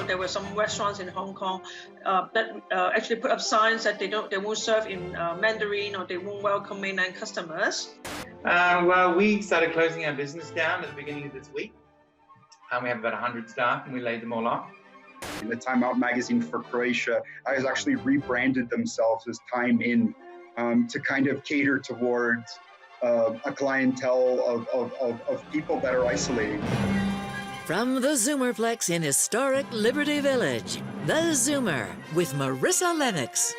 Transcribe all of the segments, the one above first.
there were some restaurants in Hong Kong that actually put up signs that they won't serve in Mandarin, or they won't welcome mainland customers. Well, we started closing our business down at the beginning of this week. We have about 100 staff, and we laid them all off. The Time Out magazine for Croatia has actually rebranded themselves as Time In to kind of cater towards a clientele of people that are isolating. From the Zoomerplex in historic Liberty Village, the Zoomer with Marissa Lennox.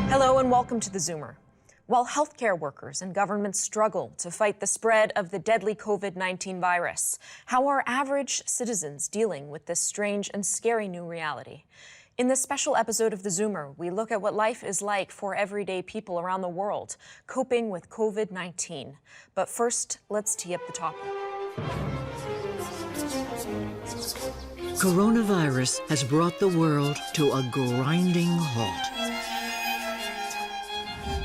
Hello and welcome to the Zoomer. While healthcare workers and governments struggle to fight the spread of the deadly COVID-19 virus, how are average citizens dealing with this strange and scary new reality? In this special episode of the Zoomer, we look at what life is like for everyday people around the world, coping with COVID-19. But first, let's tee up the topic. Coronavirus has brought the world to a grinding halt.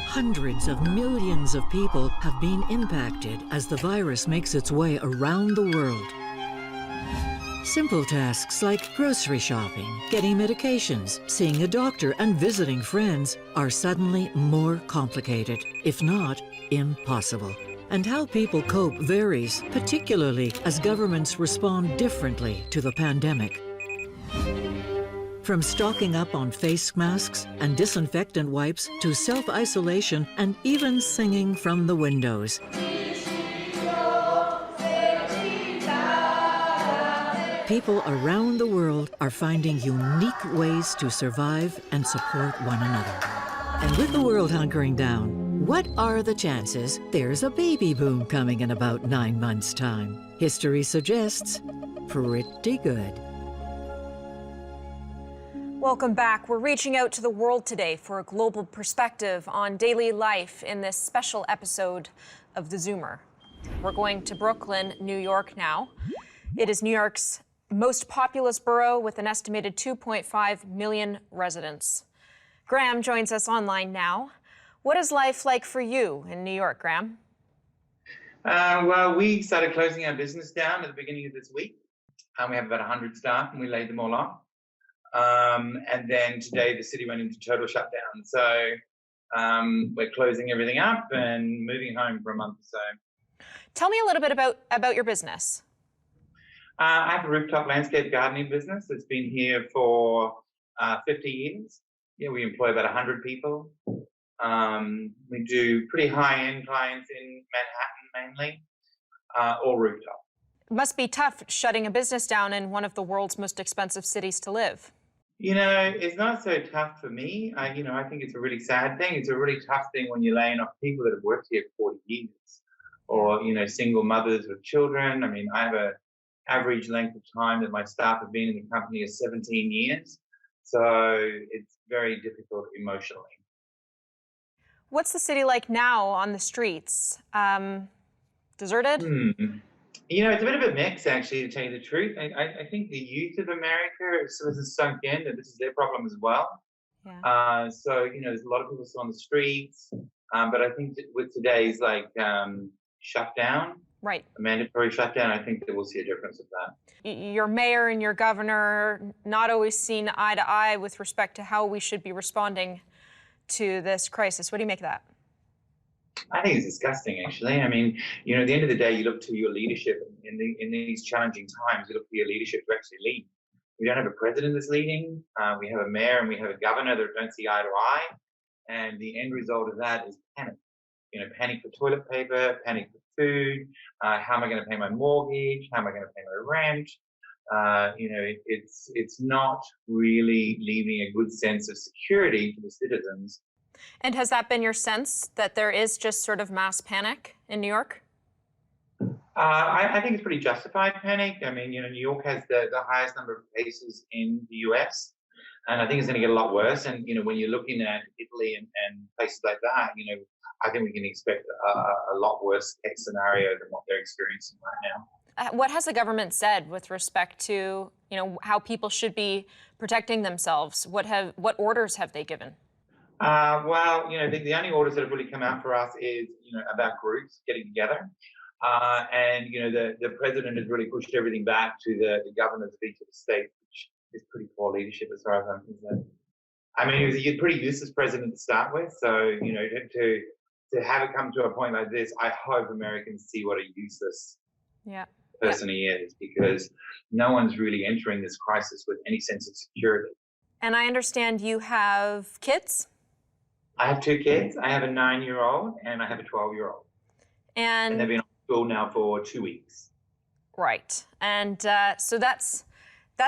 Hundreds of millions of people have been impacted as the virus makes its way around the world. Simple tasks like grocery shopping, getting medications, seeing a doctor, and visiting friends are suddenly more complicated, if not impossible. And how people cope varies, particularly as governments respond differently to the pandemic. From stocking up on face masks and disinfectant wipes to self-isolation and even singing from the windows. People around the world are finding unique ways to survive and support one another. And with the world hunkering down, what are the chances there's a baby boom coming in about 9 months' time? History suggests pretty good. Welcome back. We're reaching out to the world today for a global perspective on daily life in this special episode of the Zoomer. We're going to Brooklyn, New York now. It is New York's most populous borough with an estimated 2.5 million residents. Graham joins us online now. What is life like for you in New York, Graham? Well, we started closing our business down at the beginning of this week. We have about 100 staff, and we laid them all off. And then today the city went into total shutdown. So we're closing everything up and moving home for a month or so. Tell me a little bit about your business. I have a rooftop landscape gardening business that's been here for 50 years. Yeah, we employ about 100 people. We do pretty high-end clients in Manhattan mainly, all rooftop. It must be tough shutting a business down in one of the world's most expensive cities to live. You know, it's not so tough for me. I think it's a really sad thing. It's a really tough thing when you're laying off people that have worked here for 40 years, or, single mothers with children. I mean, I have an average length of time that my staff have been in the company is 17 years. So it's very difficult emotionally. What's the city like now on the streets? Deserted? It's a bit of a mix, actually, to tell you the truth. I think the youth of America has sunk in that this is their problem as well. Yeah. So, there's a lot of people still on the streets. But I think that with today's shutdown, right, a mandatory shutdown, I think that we'll see a difference of that. Your mayor and your governor not always seen eye to eye with respect to how we should be responding to this crisis. What do you make of that? I think it's disgusting, actually. I mean, at the end of the day, you look to your leadership in these challenging times. You look for your leadership to actually lead. We don't have a president that's leading. We have a mayor and we have a governor that don't see eye to eye. And the end result of that is panic. Panic for toilet paper, panic for food. How am I going to pay my mortgage? How am I going to pay my rent? It's not really leaving a good sense of security to the citizens. And has that been your sense, that there is just sort of mass panic in New York? I think it's pretty justified panic. I mean, New York has the highest number of cases in the US, and I think it's going to get a lot worse. And, when you're looking at Italy and places like that, I think we can expect a lot worse case scenario than what they're experiencing right now. What has the government said with respect to, how people should be protecting themselves? What orders have they given? Well, the only orders that have really come out for us is, about groups getting together. And the president has really pushed everything back to the governors of each of the states, which is pretty poor leadership as far as I'm concerned. I mean, he was a pretty useless president to start with, so to have it come to a point like this, I hope Americans see what a useless person he is, because no one's really entering this crisis with any sense of security. And I understand you have kids? I have 2 kids. I have a 9-year-old and I have a 12-year-old. And they've been on school now for 2 weeks. Right. And so that's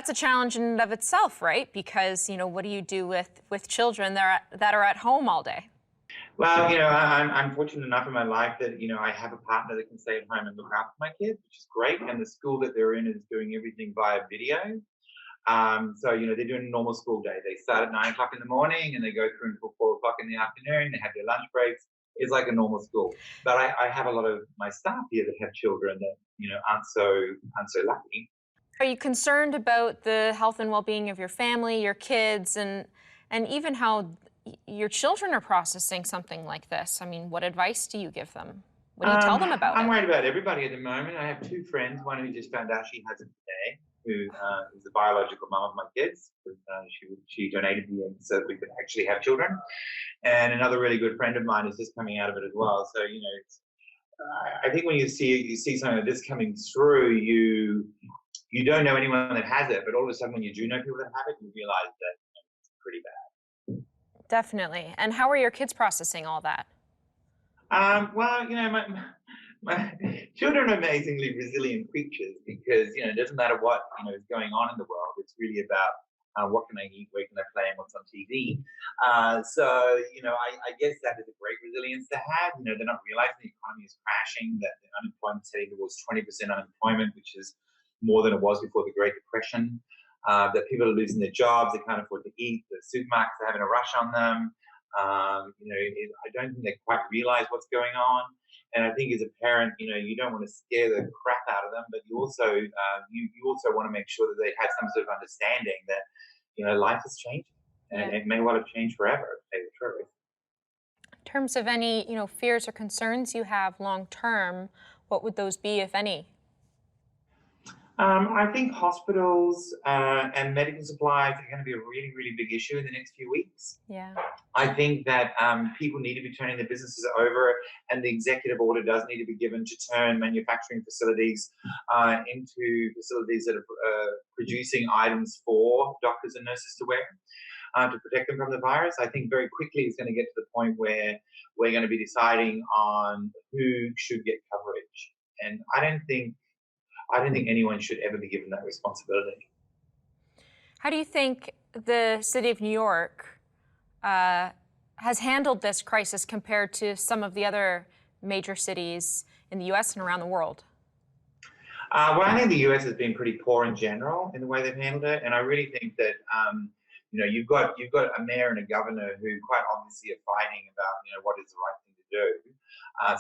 a challenge in and of itself, right? Because, what do you do with children that are at home all day? Well, I'm fortunate enough in my life that, I have a partner that can stay at home and look after my kids, which is great. And the school that they're in is doing everything via video. So, they're doing a normal school day. They start at 9 o'clock in the morning and they go through until 4 o'clock in the afternoon. They have their lunch breaks. It's like a normal school. But I have a lot of my staff here that have children that, aren't so lucky. Are you concerned about the health and well-being of your family, your kids, and even how your children are processing something like this? I mean, what advice do you give them? What do you tell them about I'm it? worried about everybody at the moment. I have 2 friends, one who just found out she has it today, who is the biological mom of my kids. She donated me so that we could actually have children. And another really good friend of mine is just coming out of it as well. So, I think when you see something like this coming through, you don't know anyone that has it, but all of a sudden when you do know people that have it, you realize that it's pretty bad. Definitely. And how are your kids processing all that? Well, my children are amazingly resilient creatures because, it doesn't matter what, is going on in the world. It's really about what can I eat, where can I play, and what's on TV. So, I guess that is a great resilience to have. They're not realizing the economy is crashing, that the unemployment's heading towards 20% unemployment, which is more than it was before the Great Depression. That people are losing their jobs, they can't afford to eat, the supermarkets are having a rush on them. I don't think they quite realize what's going on. And I think as a parent, you don't want to scare the crap out of them, but you also want to make sure that they have some sort of understanding that, life is changing and it may well have changed forever, to tell you the truth. In terms of any, fears or concerns you have long term, what would those be, if any? I think hospitals and medical supplies are going to be a really, really big issue in the next few weeks. Yeah. I think that people need to be turning their businesses over, and the executive order does need to be given to turn manufacturing facilities into facilities that are producing items for doctors and nurses to wear to protect them from the virus. I think very quickly it's going to get to the point where we're going to be deciding on who should get coverage. And I don't think anyone should ever be given that responsibility. How do you think the city of New York has handled this crisis compared to some of the other major cities in the U.S. and around the world? Well, I think the U.S. has been pretty poor in general in the way they've handled it, and I really think that you've got a mayor and a governor who quite obviously are fighting about what is the right thing to do.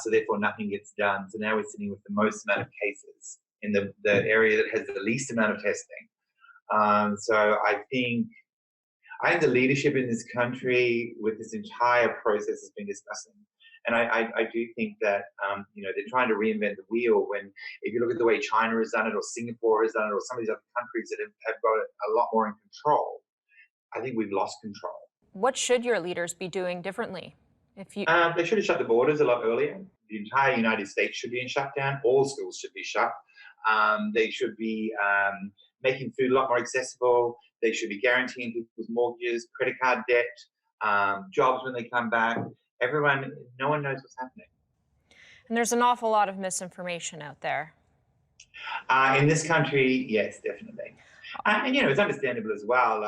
So therefore, nothing gets done. So now we're sitting with the most amount of cases in the area that has the least amount of testing. So I think the leadership in this country with this entire process has been disgusting. And I do think that, they're trying to reinvent the wheel when, if you look at the way China has done it, or Singapore has done it, or some of these other countries that have got it a lot more in control, I think we've lost control. What should your leaders be doing differently? They should have shut the borders a lot earlier. The entire United States should be in shutdown. All schools should be shut. They should be making food a lot more accessible. They should be guaranteeing people's mortgages, credit card debt, jobs when they come back. No one knows what's happening. And there's an awful lot of misinformation out there. In this country, yes, definitely. And it's understandable as well.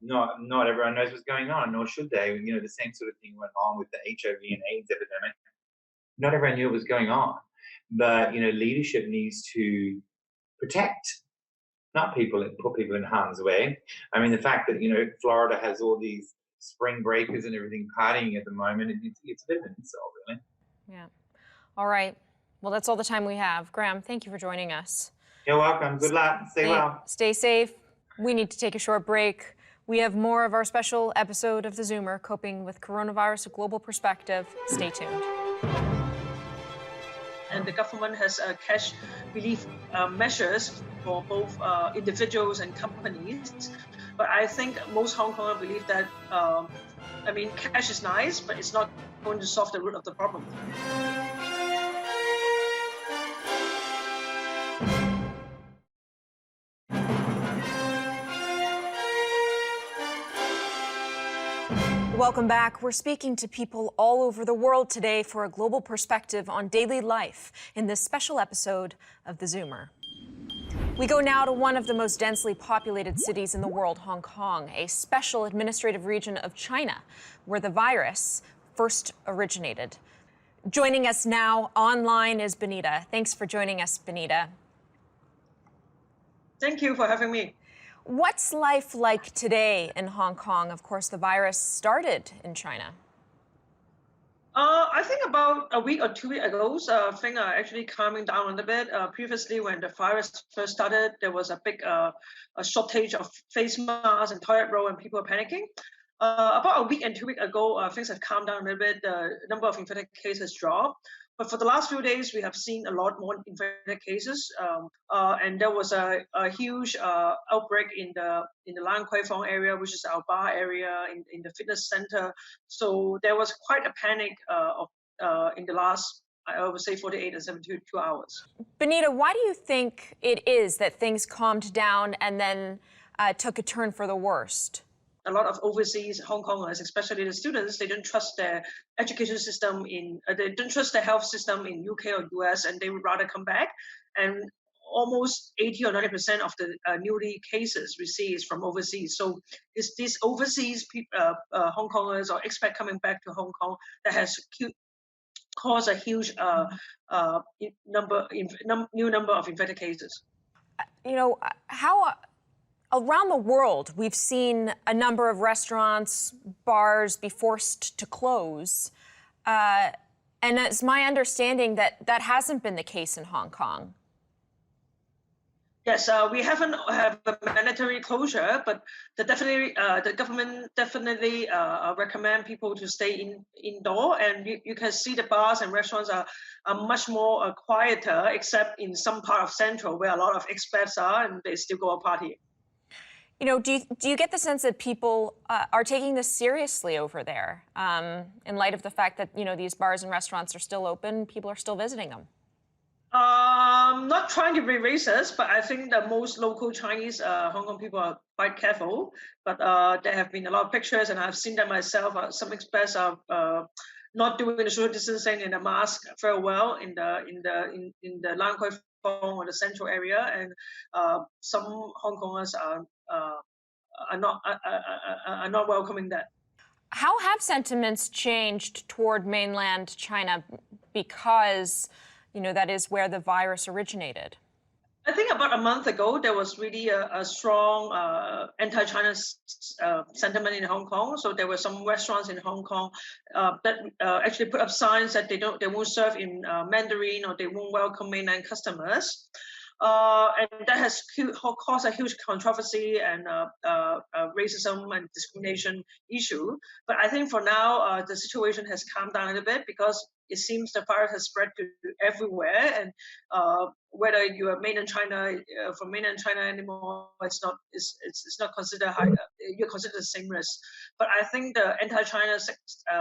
Not everyone knows what's going on, nor should they. The same sort of thing went on with the HIV and AIDS epidemic. Not everyone knew what was going on. But, leadership needs to protect, not put people in harm's way. I mean, the fact that, Florida has all these spring breakers and everything partying at the moment, it's a bit of an insult, really. Yeah. All right. Well, that's all the time we have. Graham, thank you for joining us. You're welcome. Good luck. Stay well. Stay safe. We need to take a short break. We have more of our special episode of theZoomer, Coping with Coronavirus, a Global Perspective. Stay tuned. And the government has cash relief measures for both individuals and companies. But I think most Hong Kongers believe that, I mean, cash is nice, but it's not going to solve the root of the problem. Welcome back. We're speaking to people all over the world today for a global perspective on daily life in this special episode of theZoomer. We go now to one of the most densely populated cities in the world, Hong Kong, a special administrative region of China where the virus first originated. Joining us now online is Benita. Thanks for joining us, Benita. Thank you for having me. What's life like today in Hong Kong? Of course, the virus started in China. I think about a week or 2 weeks ago, things are actually calming down a little bit. Previously, when the virus first started, there was a big a shortage of face masks and toilet roll, and people were panicking. About a week and 2 weeks ago, things have calmed down a little bit. The number of infected cases dropped. But for the last few days, we have seen a lot more infected cases, and there was a huge outbreak in the Lan Kwai Fong area, which is our bar area in the fitness center. So there was quite a panic in the last, I would say, 48 and 72 hours. Benita, why do you think it is that things calmed down and then took a turn for the worst? A lot of overseas Hong Kongers, especially the students, they don't trust their education system they don't trust the health system in UK or US, and they would rather come back. And almost 80 or 90% of the newly cases we see is from overseas. So it's these overseas Hong Kongers or expat coming back to Hong Kong that has caused a huge new number of infected cases. You know, how around the world, we've seen a number of restaurants, bars be forced to close. And it's my understanding that that hasn't been the case in Hong Kong. Yes, we haven't have a mandatory closure, but the government definitely recommend people to stay indoor. And you can see the bars and restaurants are much more quieter, except in some part of Central where a lot of expats are and they still go out partying. You know, do you get the sense that people are taking this seriously over there in light of the fact that, you know, these bars and restaurants are still open, people are still visiting them? Not trying to be racist, but I think that most local Chinese Hong Kong people are quite careful. But there have been a lot of pictures, and I've seen them myself. Some expats are not doing the social distancing and the mask very well in the Lan Kwai Fong or the central area, and some Hong Kongers are not welcoming that. How have sentiments changed toward mainland China because, you know, that is where the virus originated? I think about a month ago, there was really a strong anti-China sentiment in Hong Kong. So there were some restaurants in Hong Kong that actually put up signs that they won't serve in Mandarin, or they won't welcome mainland customers. And that has caused a huge controversy and racism and discrimination issue. But I think for now, the situation has calmed down a little bit because it seems the virus has spread to everywhere. And whether you are mainland China, from mainland China anymore, it's not considered high. You're considered the same risk. But I think the anti-China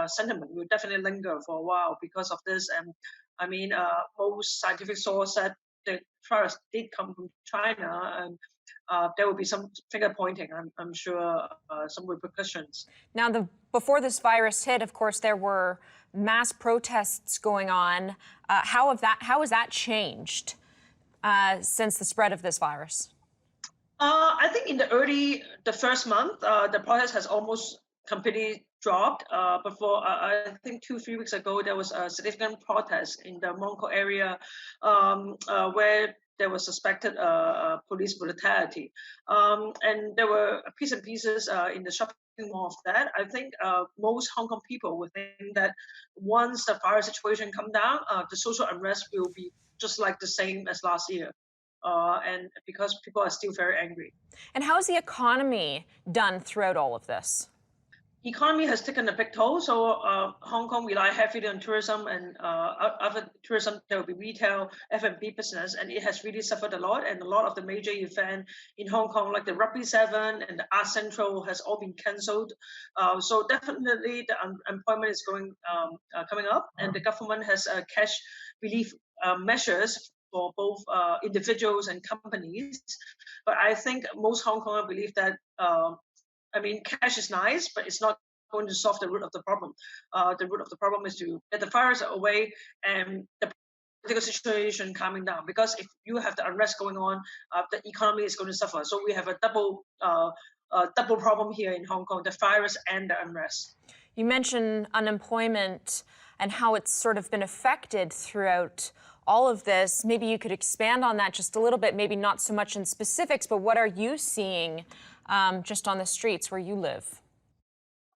sentiment will definitely linger for a while because of this. And I mean, most scientific sources said the virus did come from China, and there will be some finger pointing. I'm sure some repercussions. Now, before this virus hit, of course, there were mass protests going on. How has that changed since the spread of this virus? I think in the first month, the protest has almost completely dropped. Before, I think 2-3 weeks ago, there was a significant protest in the Mong Kok area where there was suspected police brutality. And there were bits and pieces in the shopping mall of that. I think most Hong Kong people would think that once the virus situation come down, the social unrest will be just like the same as last year. And because people are still very angry. And how has the economy done throughout all of this? economy has taken a big toll. So Hong Kong rely heavily on tourism, and after tourism, there will be retail, F&B business, and it has really suffered a lot. And a lot of the major events in Hong Kong, like the Rugby 7 and the Art Central, has all been cancelled. So definitely the unemployment is coming up, and the government has cash relief measures for both individuals and companies. But I think most Hong Kongers believe that I mean, cash is nice, but it's not going to solve the root of the problem. The root of the problem is to get the virus away and the political situation calming down. Because if you have the unrest going on, the economy is going to suffer. So we have a double problem here in Hong Kong: the virus and the unrest. You mentioned unemployment and how it's sort of been affected throughout all of this. Maybe you could expand on that just a little bit, maybe not so much in specifics, but what are you seeing just on the streets where you live?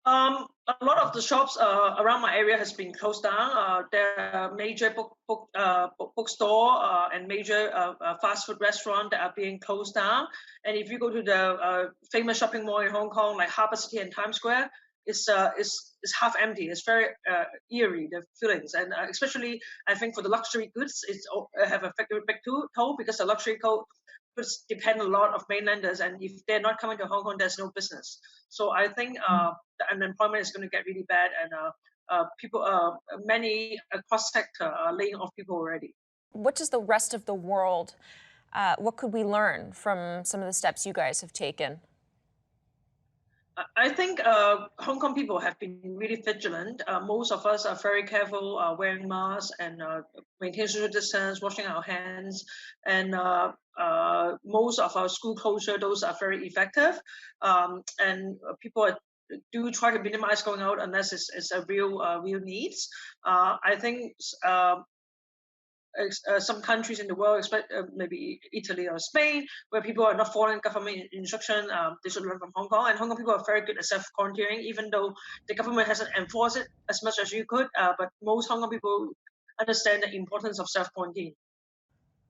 A lot of the shops around my area has been closed down. There are major bookstore and major fast food restaurant that are being closed down. And if you go to the famous shopping mall in Hong Kong, like Harbour City and Times Square, it's half empty. It's very eerie, the feelings, and especially I think for the luxury goods, it's have a very big toll, because the luxury goods depend a lot of mainlanders, and if they're not coming to Hong Kong, there's no business. So I think the unemployment is going to get really bad, and people, many across sector are laying off people already. What does the rest of the world, what could we learn from some of the steps you guys have taken? I think Hong Kong people have been really vigilant. Most of us are very careful, wearing masks and maintaining social distance, washing our hands, and most of our school closure, those are very effective. And people do try to minimize going out unless it's a real needs. I think some countries in the world, maybe Italy or Spain, where people are not following government instruction, they should learn from Hong Kong. And Hong Kong people are very good at self-quarantining, even though the government hasn't enforced it as much as you could. But most Hong Kong people understand the importance of self-quarantine.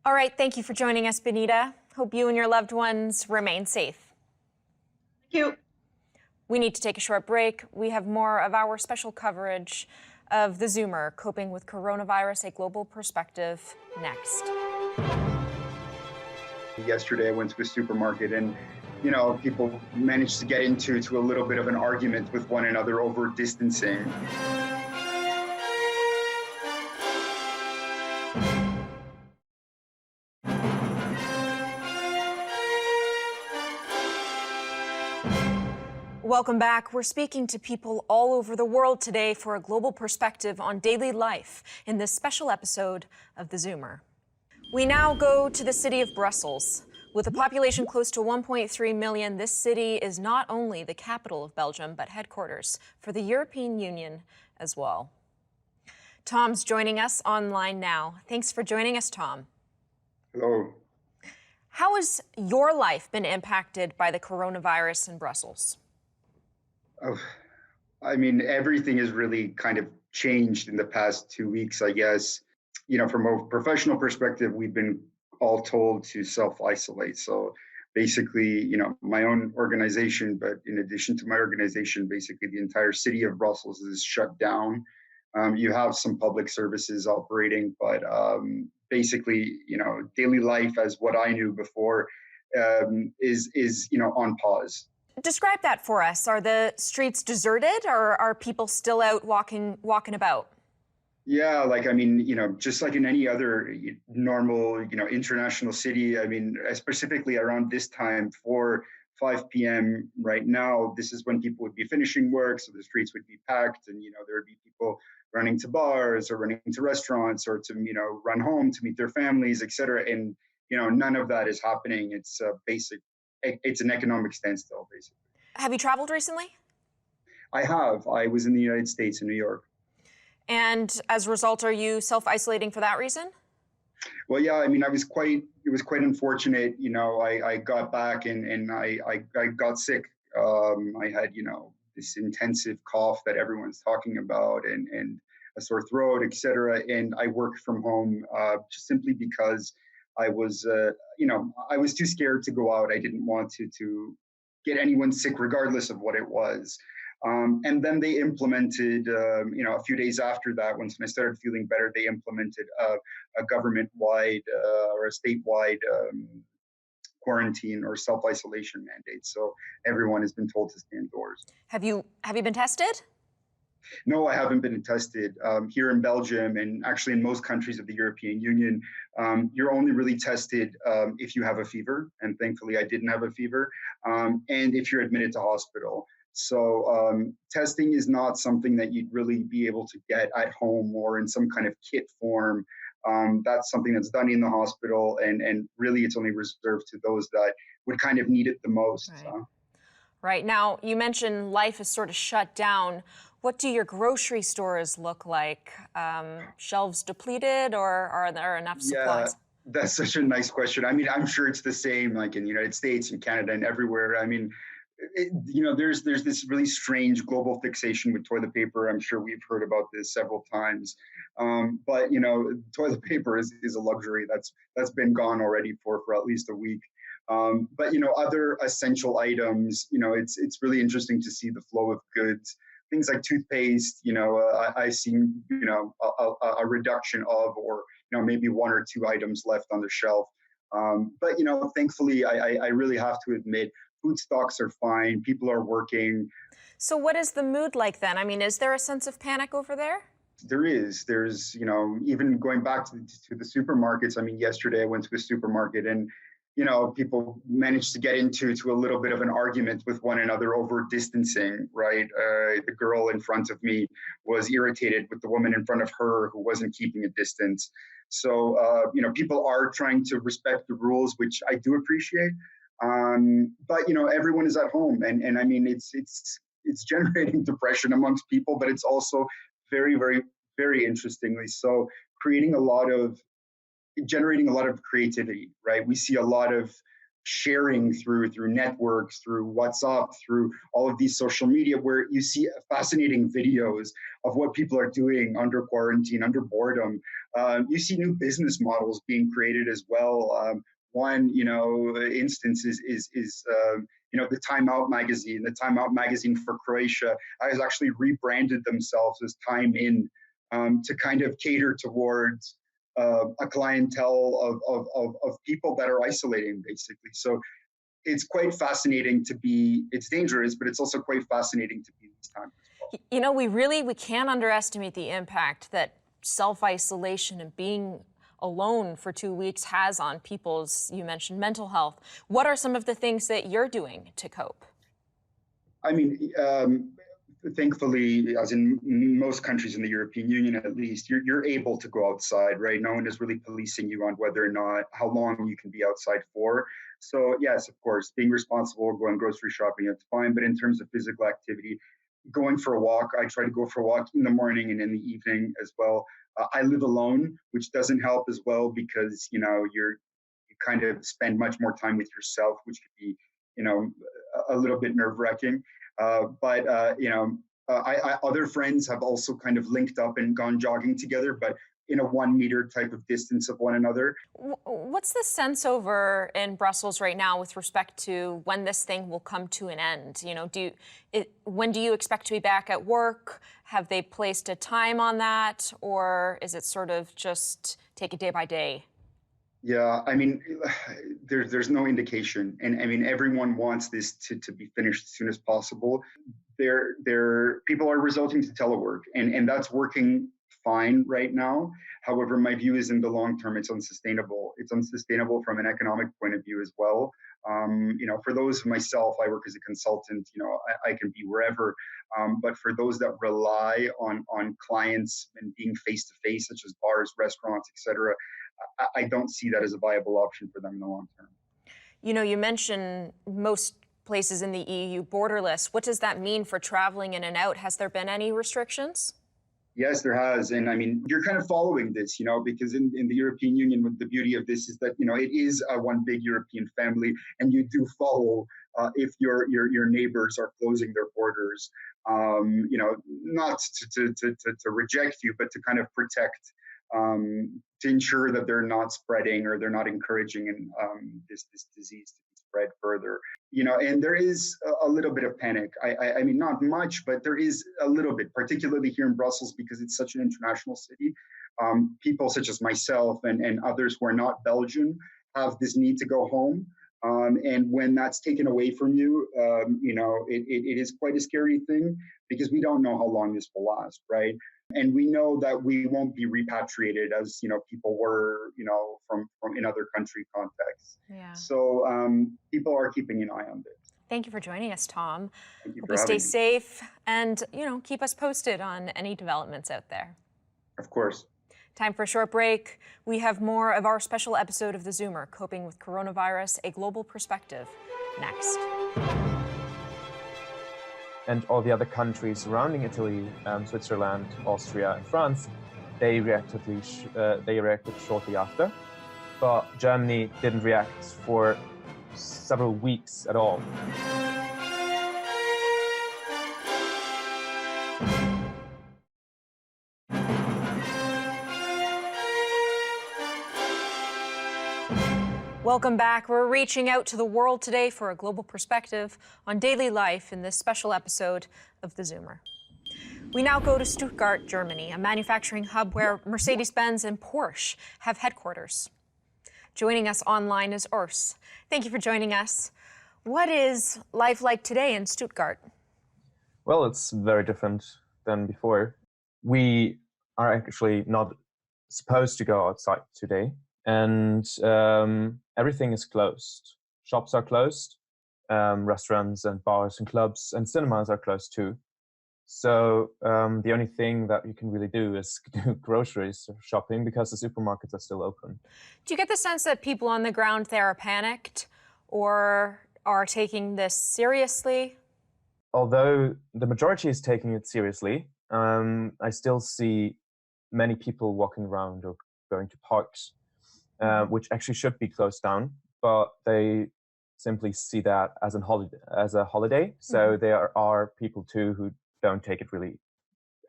All right, thank you for joining us, Benita. Hope you and your loved ones remain safe. Thank you. We need to take a short break. We have more of our special coverage of theZoomer, Coping with Coronavirus, a Global Perspective, next. Yesterday, I went to a supermarket and, people managed to get into a little bit of an argument with one another over distancing. Welcome back. We're speaking to people all over the world today for a global perspective on daily life in this special episode of theZoomer. We now go to the city of Brussels. With a population close to 1.3 million, this city is not only the capital of Belgium, but headquarters for the European Union as well. Tom's joining us online now. Thanks for joining us, Tom. Hello. How has your life been impacted by the coronavirus in Brussels? Oh, I mean, everything has really kind of changed in the past 2 weeks, I guess. From a professional perspective, we've been all told to self-isolate. So basically, my own organization, but in addition to my organization, basically the entire city of Brussels is shut down. You have some public services operating, but basically, daily life as what I knew before is on pause. Describe that for us. Are the streets deserted, or are people still out walking about? Yeah, just like in any other normal, international city. I mean, specifically around this time, 5 p.m. right now, this is when people would be finishing work, so the streets would be packed, and there would be people running to bars or running to restaurants or to run home to meet their families, etc. And none of that is happening. It's it's an economic standstill, basically. Have you traveled recently? I have. I was in the United States, in New York. And as a result, are you self-isolating for that reason? Well, yeah, I mean, it was quite unfortunate. I got back and I got sick. I had, this intensive cough that everyone's talking about and a sore throat, etc. And I worked from home just simply because I was too scared to go out. I didn't want to get anyone sick, regardless of what it was. And then they implemented, a few days after that, once I started feeling better, they implemented a government-wide or a statewide quarantine or self-isolation mandate. So everyone has been told to stay indoors. Have you been tested? No, I haven't been tested. Here in Belgium, and actually in most countries of the European Union, you're only really tested if you have a fever. And thankfully, I didn't have a fever. And if you're admitted to hospital. So testing is not something that you'd really be able to get at home or in some kind of kit form. That's something that's done in the hospital, and really it's only reserved to those that would kind of need it the most. Right. Right. Now, you mentioned life is sort of shut down. What do your grocery stores look like? Shelves depleted, or are there enough supplies? Yeah, that's such a nice question. I mean, I'm sure it's the same like in the United States and Canada and everywhere. I mean, there's this really strange global fixation with toilet paper. I'm sure we've heard about this several times. But toilet paper is a luxury that's been gone already for at least a week. But other essential items, it's really interesting to see the flow of goods. Things like toothpaste, I see, a reduction of, or maybe one or two items left on the shelf. But thankfully, I really have to admit, food stocks are fine. People are working. So what is the mood like then? I mean, is there a sense of panic over there? There's, even going back to the supermarkets. I mean, yesterday I went to a supermarket and, people managed to get into a little bit of an argument with one another over distancing, right? The girl in front of me was irritated with the woman in front of her who wasn't keeping a distance. So, people are trying to respect the rules, which I do appreciate. But everyone is at home, and I mean it's generating depression amongst people, but it's also very, very, very interestingly so generating a lot of creativity, right? We see a lot of sharing through networks, through WhatsApp, through all of these social media, where you see fascinating videos of what people are doing under quarantine, under boredom. You see new business models being created as well. One, instance is the Time Out magazine. The Time Out magazine for Croatia has actually rebranded themselves as Time In to kind of cater towards a clientele of people that are isolating, basically. So it's quite fascinating it's dangerous, but it's also quite fascinating to be in these times as well. We can't underestimate the impact that self-isolation and being alone for 2 weeks has on people's, you mentioned mental health. What are some of the things that you're doing to cope? I mean, thankfully, as in most countries in the European Union, at least, you're able to go outside, right? No one is really policing you on whether or not, how long you can be outside for. So yes, of course, being responsible, going grocery shopping, that's fine. But in terms of physical activity, going for a walk, I try to go for a walk in the morning and in the evening as well. I live alone, which doesn't help as well because, you kind of spend much more time with yourself, which could be, a little bit nerve-wracking. But other friends have also kind of linked up and gone jogging together, but in a 1 meter type of distance of one another. What's the sense over in Brussels right now with respect to when this thing will come to an end? When do you expect to be back at work? Have they placed a time on that, or is it sort of just take it day by day? Yeah, I mean, there's no indication, and I mean, everyone wants this to be finished as soon as possible. People are resorting to telework, and that's working fine right now. However, my view is in the long term, it's unsustainable. It's unsustainable from an economic point of view as well. For those of myself, I work as a consultant. I can be wherever. But for those that rely on clients and being face to face, such as bars, restaurants, etc., I don't see that as a viable option for them in the long term. You mentioned most places in the EU borderless. What does that mean for traveling in and out? Has there been any restrictions? Yes, there has. And I mean, you're kind of following this, because in the European Union, the beauty of this is that, it is one big European family, and you do follow if your neighbors are closing their borders, not to reject you, but to kind of protect, to ensure that they're not spreading or they're not encouraging this disease to be spread further. and there is a little bit of panic. I mean, not much, but there is a little bit, particularly here in Brussels, because it's such an international city. People such as myself and others who are not Belgian have this need to go home. And when that's taken away from you, it is quite a scary thing, because we don't know how long this will last, right? And we know that we won't be repatriated as people were, from in other country contexts. Yeah. So people are keeping an eye on this. Thank you for joining us, Tom. Thank you Hope for you stay having me. safe and keep us posted on any developments out there. Of course. Time for a short break. We have more of our special episode of theZoomer, Coping with Coronavirus, a Global Perspective, next. And all the other countries surrounding Italy, Switzerland, Austria, and France, they reacted shortly after. But Germany didn't react for several weeks at all. Welcome back. We're reaching out to the world today for a global perspective on daily life in this special episode of theZoomer. We now go to Stuttgart, Germany, a manufacturing hub where Mercedes-Benz and Porsche have headquarters. Joining us online is Urs. Thank you for joining us. What is life like today in Stuttgart? Well, it's very different than before. We are actually not supposed to go outside today, and everything is closed. Shops are closed, restaurants and bars and clubs and cinemas are closed too. So the only thing that you can really do is do groceries shopping, because the supermarkets are still open. Do you get the sense that people on the ground there are panicked or are taking this seriously? Although the majority is taking it seriously, I still see many people walking around or going to parks, which actually should be closed down, but they simply see that as a holiday. So there are people too who don't take it really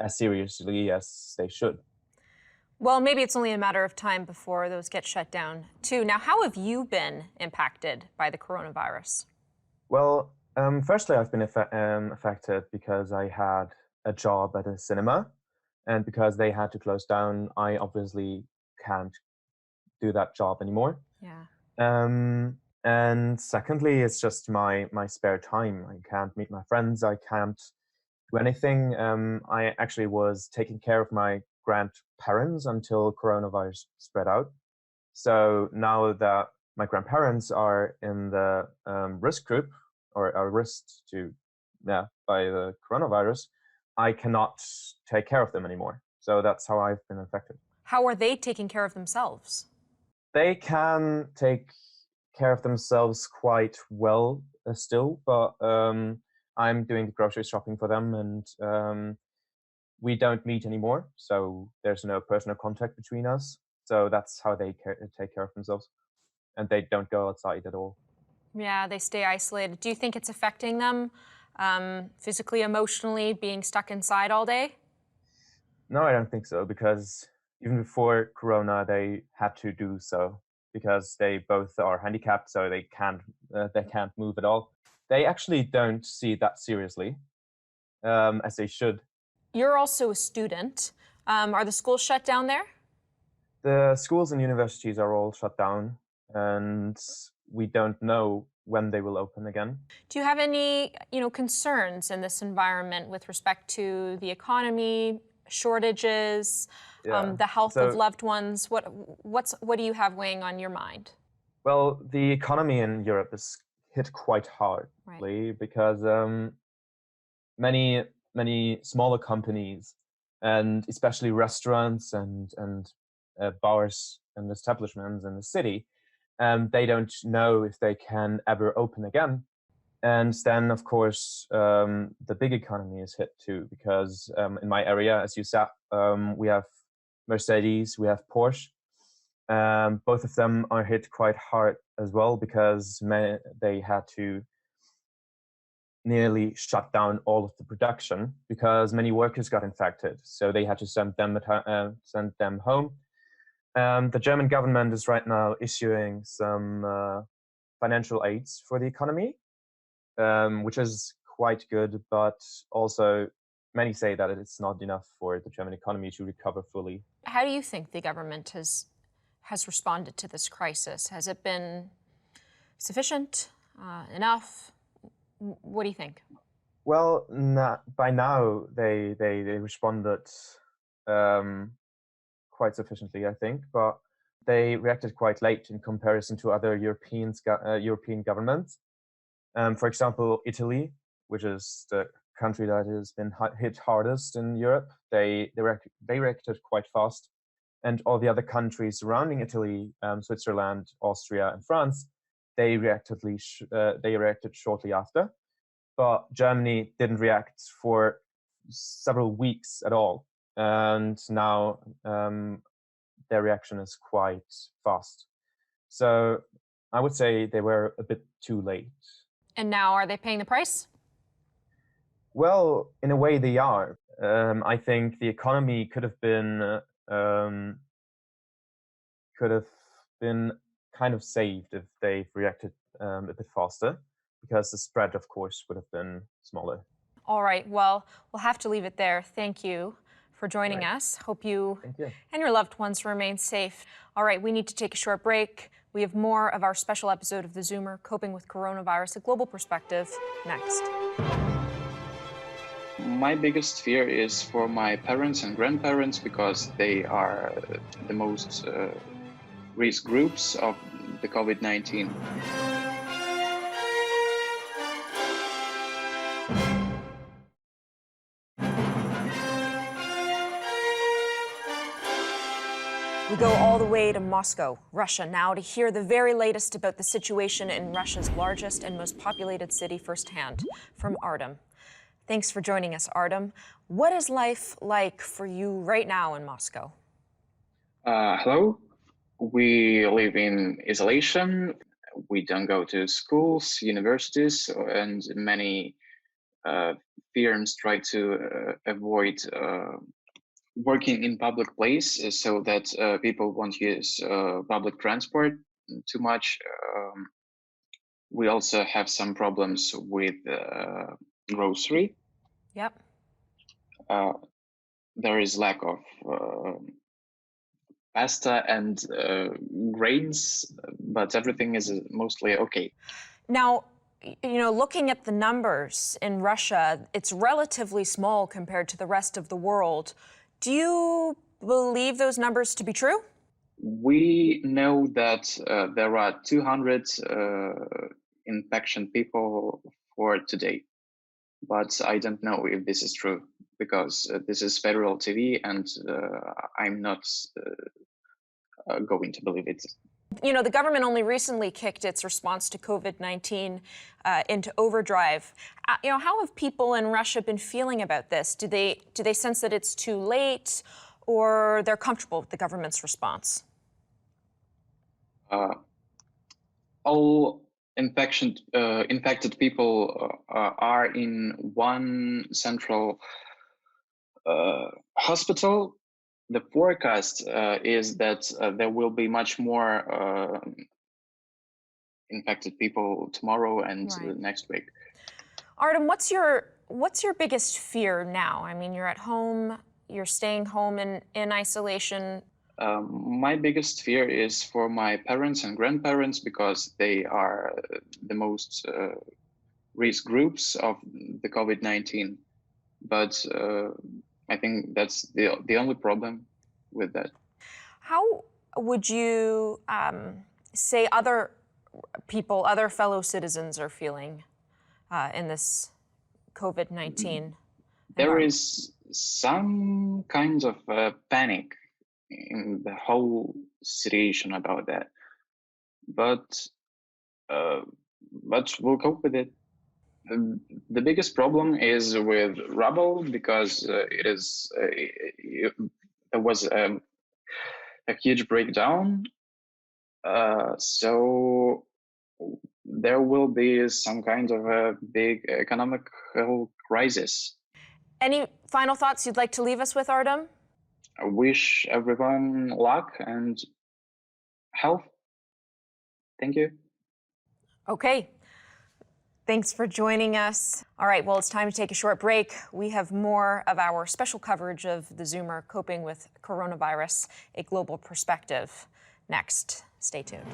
as seriously as they should. Well, maybe it's only a matter of time before those get shut down too. Now, how have you been impacted by the coronavirus? Well, firstly, I've been affected because I had a job at a cinema, and because they had to close down, I obviously can't do that job anymore. Yeah. And secondly, it's just my spare time. I can't meet my friends. I can't do anything. I actually was taking care of my grandparents until coronavirus spread out. So now that my grandparents are in the risk group, or are risked by the coronavirus, I cannot take care of them anymore. So that's how I've been affected. How are they taking care of themselves? They can take care of themselves quite well still, but I'm doing the grocery shopping for them, and we don't meet anymore, so there's no personal contact between us. So that's how they take care of themselves, and they don't go outside at all. Yeah, they stay isolated. Do you think it's affecting them physically, emotionally, being stuck inside all day? No, I don't think so, because even before Corona, they had to do so because they both are handicapped, so they can't move at all. They actually don't see it that seriously, as they should. You're also a student. Are the schools shut down there? The schools and universities are all shut down, and we don't know when they will open again. Do you have any, concerns in this environment with respect to the economy, shortages, the health of loved ones? What do you have weighing on your mind? Well, the economy in Europe is hit quite hard, right, because many smaller companies, and especially restaurants and bars and establishments in the city, they don't know if they can ever open again. And then, of course, the big economy is hit too, because in my area, as you said, we have Mercedes, we have Porsche. Both of them are hit quite hard as well, because they had to nearly shut down all of the production because many workers got infected. So they had to send them home. The German government is right now issuing some financial aids for the economy. which is quite good, but also many say that it's not enough for the German economy to recover fully. How do you think the government has responded to this crisis? Has it been sufficient, enough? What do you think? Well, by now they responded quite sufficiently, I think, but they reacted quite late in comparison to other European governments. For example, Italy, which is the country that has been hit hardest in Europe, they reacted quite fast, and all the other countries surrounding Italy, Switzerland, Austria, and France, they reacted shortly after. But Germany didn't react for several weeks at all, and now their reaction is quite fast. So I would say they were a bit too late. And now, are they paying the price? Well, in a way they are. I think the economy could have been kind of saved if they reacted a bit faster, because the spread, of course, would have been smaller. All right, well, we'll have to leave it there. Thank you for joining us. Hope you and your loved ones remain safe. All right, we need to take a short break. We have more of our special episode of theZoomer, Coping with Coronavirus, a Global Perspective, next. My biggest fear is for my parents and grandparents, because they are the most risk groups of the COVID-19. We go all the way to Moscow, Russia, now to hear the very latest about the situation in Russia's largest and most populated city firsthand, from Artem. Thanks for joining us, Artem. What is life like for you right now in Moscow? Hello. We live in isolation. We don't go to schools, universities, and many firms try to avoid working in public places, so that people won't use public transport too much. We also have some problems with grocery. Yep. There is lack of pasta and grains, but everything is mostly okay. Now, you know, looking at the numbers in Russia, it's relatively small compared to the rest of the world. Do you believe those numbers to be true? We know that there are 200 infection people for today, but I don't know if this is true, because this is federal TV, and I'm not going to believe it. You know, the government only recently kicked its response to COVID-19 into overdrive. You know, how have people in Russia been feeling about this? Do they sense that it's too late, or they're comfortable with the government's response? All infected people are in one central hospital. The forecast is that there will be much more infected people tomorrow and next week. Artem, what's your biggest fear now? I mean, you're at home, you're staying home in isolation. My biggest fear is for my parents and grandparents, because they are the most risk groups of the COVID-19. But I think that's the only problem with that. How would you say other people, other fellow citizens are feeling in this COVID-19? There is some kind of panic in the whole situation about that, but we'll cope with it. The biggest problem is with rubble, because there was a huge breakdown, so there will be some kind of a big economic crisis. Any final thoughts you'd like to leave us with, Artem? I wish everyone luck and health. Thank you. Okay. Thanks for joining us. All right, well, it's time to take a short break. We have more of our special coverage of theZoomer coping with coronavirus, a global perspective. Next, stay tuned.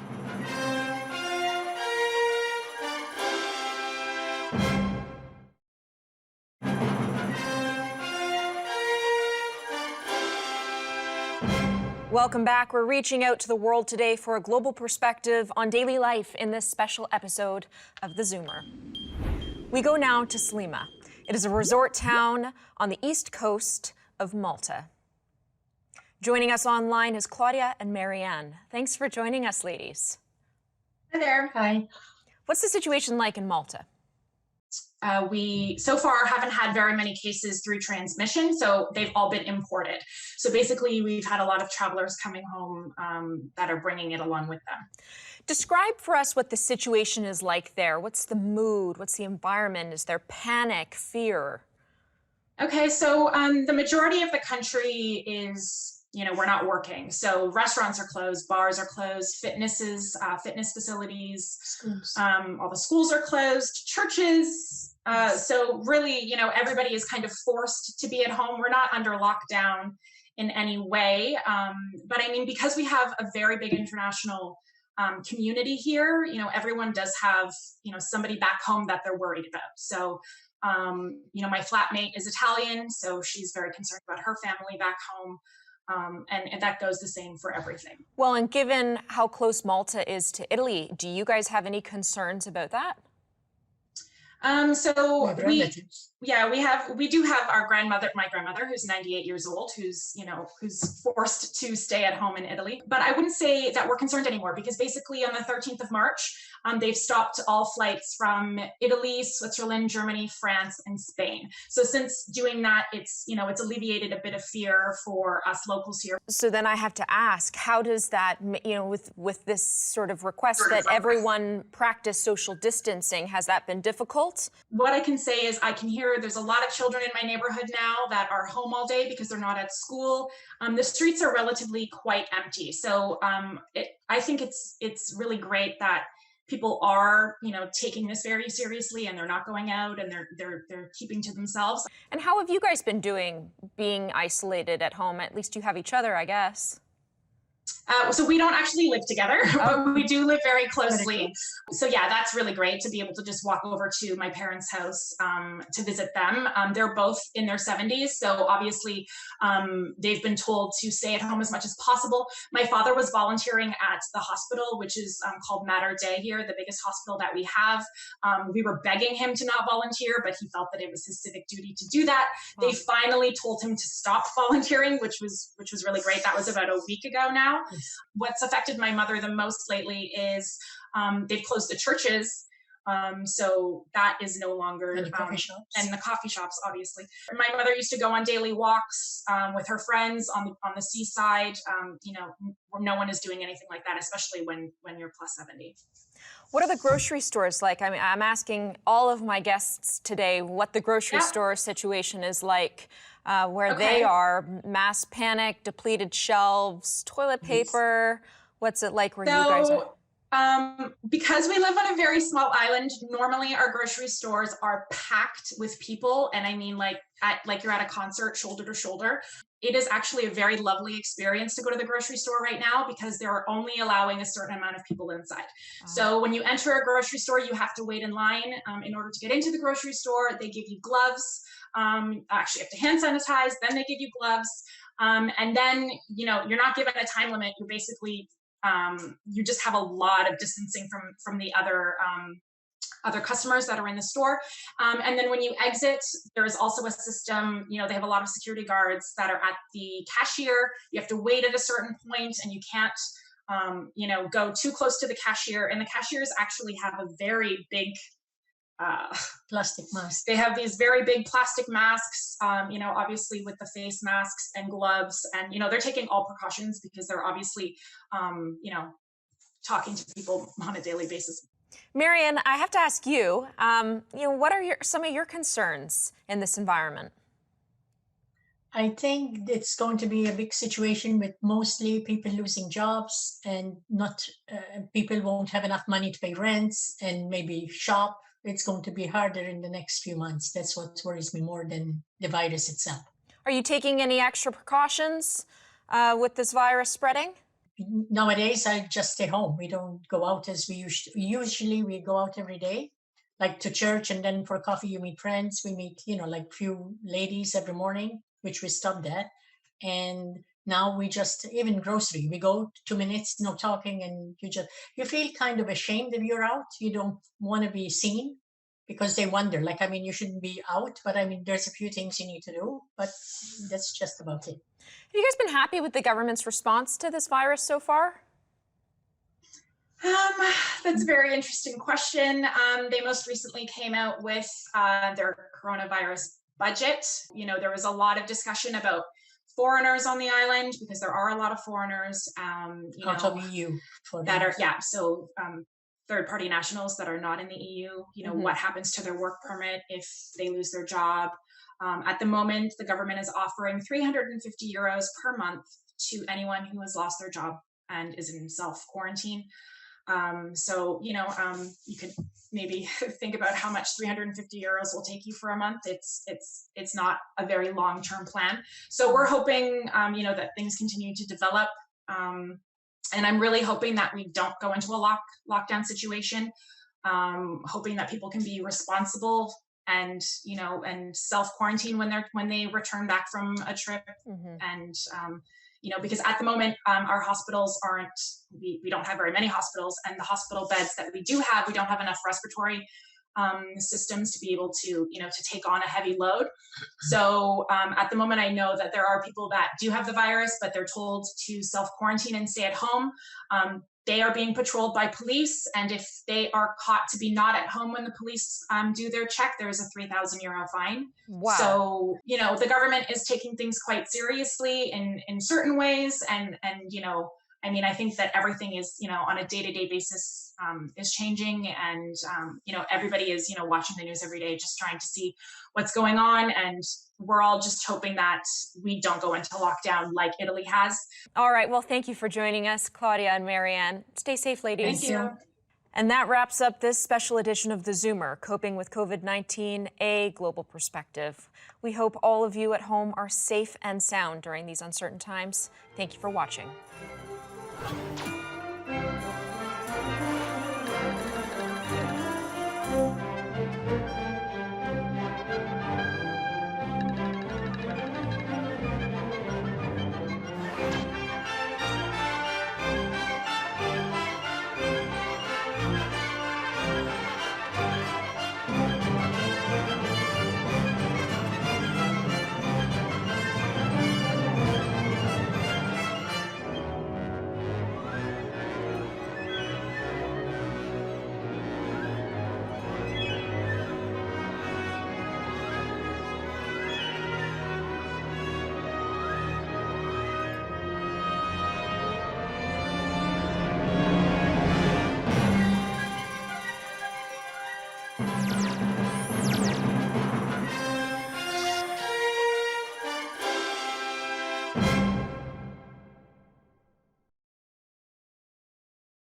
Welcome back. We're reaching out to the world today for a global perspective on daily life in this special episode of theZoomer. We go now to Znaimer. It is a resort town on the east coast of Malta. Joining us online is Claudia and Marianne. Thanks for joining us, ladies. Hi there. Hi. What's the situation like in Malta? We so far haven't had very many cases through transmission, so they've all been imported. So basically, we've had a lot of travelers coming home that are bringing it along with them. Describe for us what the situation is like there. What's the mood? What's the environment? Is there panic, fear? Okay, so the majority of the country is, we're not working. So restaurants are closed, bars are closed, fitness facilities, schools. All the schools are closed, churches. So really, everybody is kind of forced to be at home. We're not under lockdown in any way. But I mean, because we have a very big international community here, everyone does have, somebody back home that they're worried about. So, my flatmate is Italian, so she's very concerned about her family back home. And that goes the same for everything. Well, and given how close Malta is to Italy, do you guys have any concerns about that? So we do have our my grandmother, who's 98 years old, who's forced to stay at home in Italy. But I wouldn't say that we're concerned anymore, because basically on the 13th of March, they've stopped all flights from Italy, Switzerland, Germany, France, and Spain. So since doing that, it's alleviated a bit of fear for us locals here. So then I have to ask, how does that, with this sort of request that everyone practice social distancing, has that been difficult? What I can say is I can hear there's a lot of children in my neighborhood now that are home all day because they're not at school. The streets are relatively quite empty. So I think it's really great that people are, taking this very seriously, and they're not going out, and they're keeping to themselves. And how have you guys been doing, being isolated at home? At least you have each other, I guess. So we don't actually live together, but we do live very closely. So yeah, that's really great to be able to just walk over to my parents' house to visit them. They're both in their 70s, so obviously they've been told to stay at home as much as possible. My father was volunteering at the hospital, which is called Mater Dei here, the biggest hospital that we have. We were begging him to not volunteer, but he felt that it was his civic duty to do that. They finally told him to stop volunteering, which was really great. That was about a week ago now. What's affected my mother the most lately is they've closed the churches. So that is no longer, and the coffee shops. And the coffee shops, obviously. My mother used to go on daily walks with her friends on the seaside. No one is doing anything like that, especially when you're plus 70. What are the grocery stores like? I mean, I'm asking all of my guests today what the grocery store situation is like, where they are. Mass panic, depleted shelves, toilet paper. What's it like where you guys are? Because we live on a very small island, normally our grocery stores are packed with people, and I mean like you're at a concert, shoulder to shoulder. It is actually a very lovely experience to go to the grocery store right now, because they're only allowing a certain amount of people inside. So when you enter a grocery store, you have to wait in line in order to get into the grocery store. They give you gloves. Actually, you have to hand sanitize, then they give you gloves. And then, you're not given a time limit. You're basically, you just have a lot of distancing from the other customers that are in the store. And then when you exit, there is also a system, they have a lot of security guards that are at the cashier. You have to wait at a certain point, and you can't, go too close to the cashier. And the cashiers actually have a very big plastic mask. They have these very big plastic masks, obviously with the face masks and gloves, and they're taking all precautions because they're obviously talking to people on a daily basis. Marianne, I have to ask you, what are some of your concerns in this environment? I think it's going to be a big situation with mostly people losing jobs, and not people won't have enough money to pay rents and maybe shop. it's going to be harder in the next few months. That's what worries me more than the virus itself. Are you taking any extra precautions with this virus spreading? Nowadays, I just stay home. We don't go out as we usually we go out every day, like to church, and then for coffee you meet friends. We meet, like few ladies every morning, which we stopped at. And now we just, even grocery, we go 2 minutes, no talking, and you feel kind of ashamed if you're out. You don't want to be seen because they wonder, you shouldn't be out, but there's a few things you need to do, but that's just about it. Have you guys been happy with the government's response to this virus so far? That's a very interesting question. They most recently came out with their coronavirus budget. There was a lot of discussion about foreigners on the island because there are a lot of foreigners, out of EU that are, third-party nationals that are not in the EU. What happens to their work permit if they lose their job? At the moment, the government is offering 350 euros per month to anyone who has lost their job and is in self-quarantine. You could maybe think about how much 350 euros will take you for a month. It's not a very long-term plan. So we're hoping, that things continue to develop. And I'm really hoping that we don't go into a lockdown situation, hoping that people can be responsible and self-quarantine when they return back from a trip. And because at the moment our hospitals we don't have very many hospitals, and the hospital beds that we do have, we don't have enough respiratory systems to be able to take on a heavy load. So at the moment, I know that there are people that do have the virus, but they're told to self-quarantine and stay at home. They are being patrolled by police, and if they are caught to be not at home when the police do their check, there's a 3,000 euro fine. Wow. So, the government is taking things quite seriously in certain ways, and I think that everything is, on a day-to-day basis is changing, and everybody is, watching the news every day, just trying to see what's going on, and we're all just hoping that we don't go into lockdown like Italy has. All right, well, thank you for joining us, Claudia and Marianne. Stay safe, ladies. Thank you. And that wraps up this special edition of theZoomer, Coping with COVID-19, a Global Perspective. We hope all of you at home are safe and sound during these uncertain times. Thank you for watching.